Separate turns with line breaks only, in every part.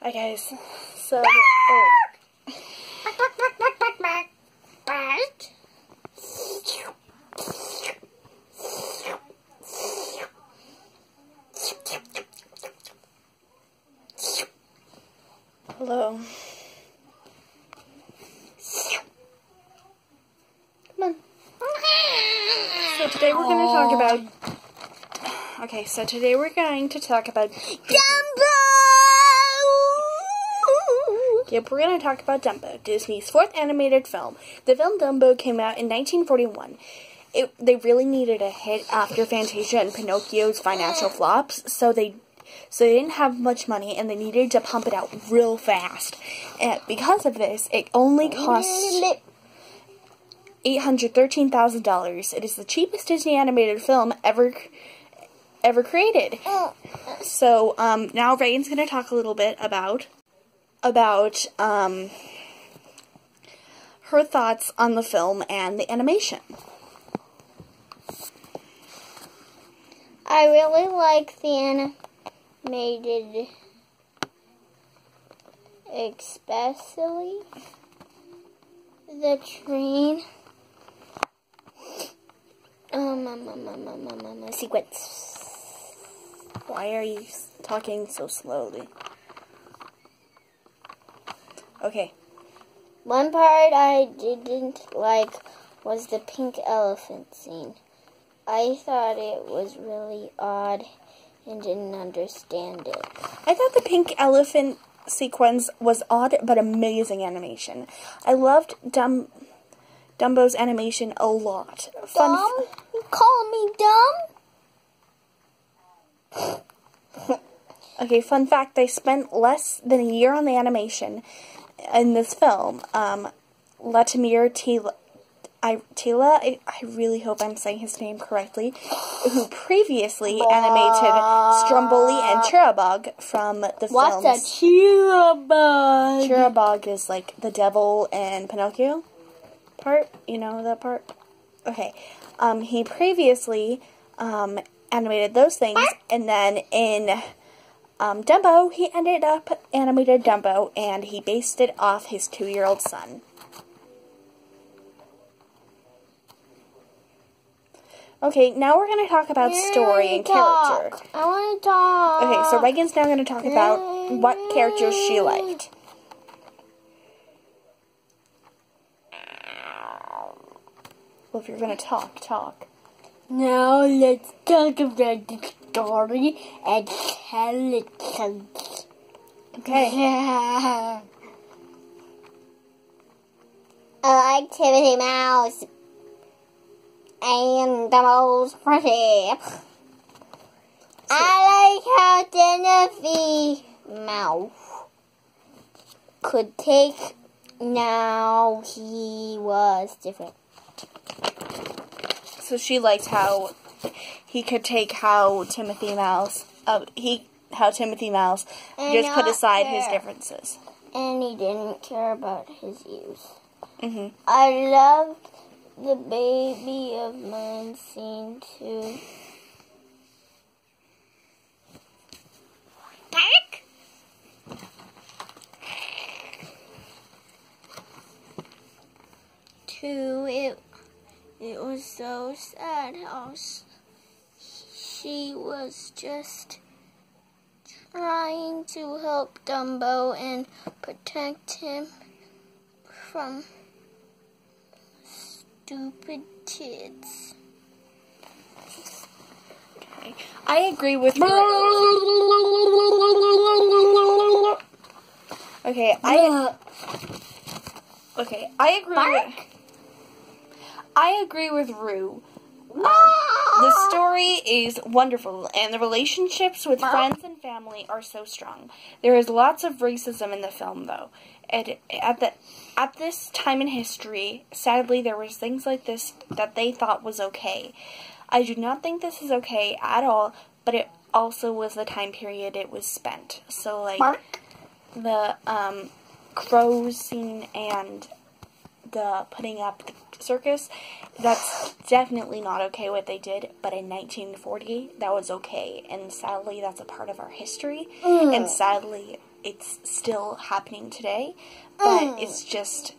Hi guys. So, oh. Hello. Come on. So today we're going to talk about... Okay, so today we're going to talk about...
Dumbo!
Yep, we're going to talk about Dumbo, Disney's fourth animated film. The film Dumbo came out in 1941. They really needed a hit after Fantasia and Pinocchio's financial flops, so they didn't have much money, and they needed to pump it out real fast. And because of this, it only cost $813,000. It is the cheapest Disney animated film ever created. So now Reagan's going to talk a little bit about her thoughts on the film and the animation.
I really like the animated, especially the train sequence.
Why are you talking so slowly? Okay.
One part I didn't like was the pink elephant scene. I thought it was really odd and didn't understand it.
I thought the pink elephant sequence was odd but amazing animation. I loved Dumbo's animation a lot.
Dumb? You call me dumb?
Okay, fun fact, they spent less than a year on the animation in this film. Latimir Tila, I really hope I'm saying his name correctly, who previously animated Stromboli and Chirabog from the films.
What's a Chirabog?
Chirabog is like the devil in Pinocchio part. You know that part? Okay. He previously animated those things, and then in Dumbo, he ended up animated Dumbo, and he based it off his 2-year-old son. Okay, now we're going to talk about story and character.
I want to talk.
Okay, so Reagan's now going to talk about what characters she liked. Well, if you're going to talk.
Now let's talk about the story and characters.
Okay.
I like Timothy Mouse and Dumbo's friendship. I like how Timothy Mouse could take. Now he was different.
So she liked how he could take how Timothy Mouse just put aside his differences.
And he didn't care about his use.
Mm-hmm.
I loved the baby of mine scene too. Bark! It was so sad how she was just trying to help Dumbo and protect him from stupid kids.
Okay. I agree with Rue. Okay, I agree with Rue. The story is wonderful, and the relationships with friends and family are so strong. There is lots of racism in the film, though. And at this time in history, sadly, there was things like this that they thought was okay. I do not think this is okay at all, but it also was the time period it was spent. So, like, the crows scene and the putting up the circus, that's definitely not okay what they did, but in 1940, that was okay, and sadly, that's a part of our history, and sadly, it's still happening today, but it's just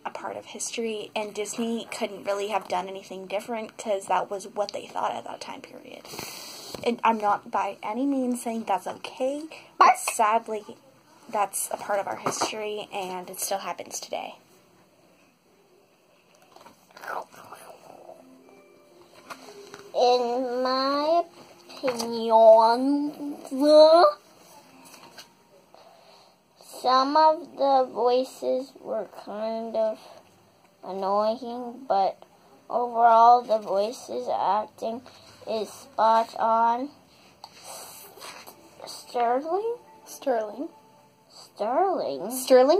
a part of history, and Disney couldn't really have done anything different because that was what they thought at that time period. And I'm not by any means saying that's okay, but sadly, that's a part of our history, and it still happens today.
In my opinion, some of the voices were kind of annoying, but overall the voices acting is spot on. Sterling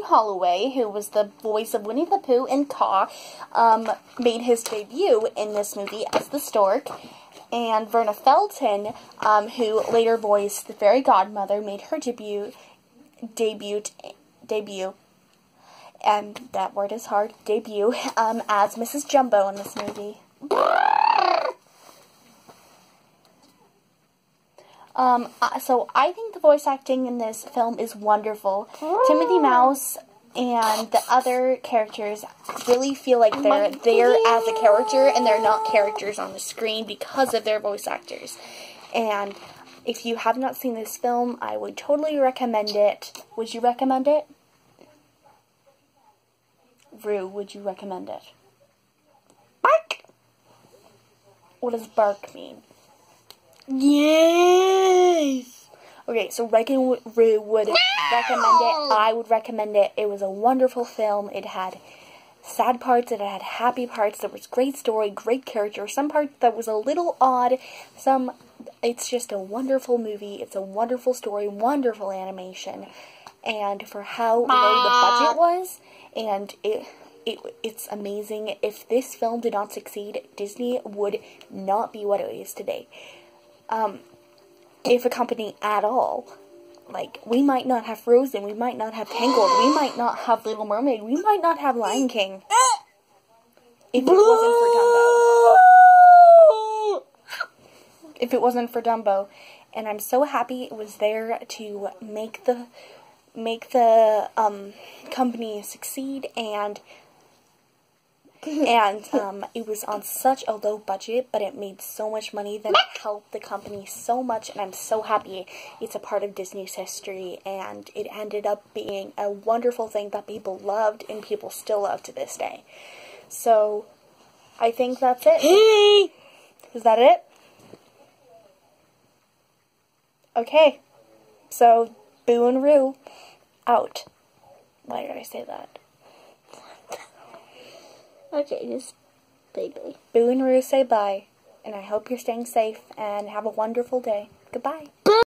Holloway, who was the voice of Winnie the Pooh and Caw, made his debut in this movie as the stork. And Verna Felton, who later voiced the fairy godmother, made her debut, and that word is hard, debut, as Mrs. Jumbo in this movie. So I think the voice acting in this film is wonderful. Timothy Mouse and the other characters really feel like they're there as a character, and they're not characters on the screen because of their voice actors. And if you have not seen this film, I would totally recommend it. Would you recommend it? Rue, would you recommend it? Bark! What does bark mean? Yes! Okay, so Rue would recommend it. I would recommend it. It was a wonderful film. It had sad parts, it had happy parts. There was great story, great character. Some parts that was a little odd. It's just a wonderful movie. It's a wonderful story, wonderful animation. And for how low the budget was, and it's amazing. If this film did not succeed, Disney would not be what it is today. If a company at all, like, we might not have Frozen, we might not have Tangled, we might not have Little Mermaid, we might not have Lion King, if it wasn't for Dumbo. If it wasn't for Dumbo. And I'm so happy it was there to make the company succeed, and it was on such a low budget, but it made so much money that it helped the company so much, and I'm so happy it's a part of Disney's history, and it ended up being a wonderful thing that people loved, and people still love to this day. So, I think that's it. Hey! Is that it? Okay. So, Boo and Rue, out. Why did I say that?
Okay, just bye-bye.
Boo and Rue say bye, and I hope you're staying safe, and have a wonderful day. Goodbye.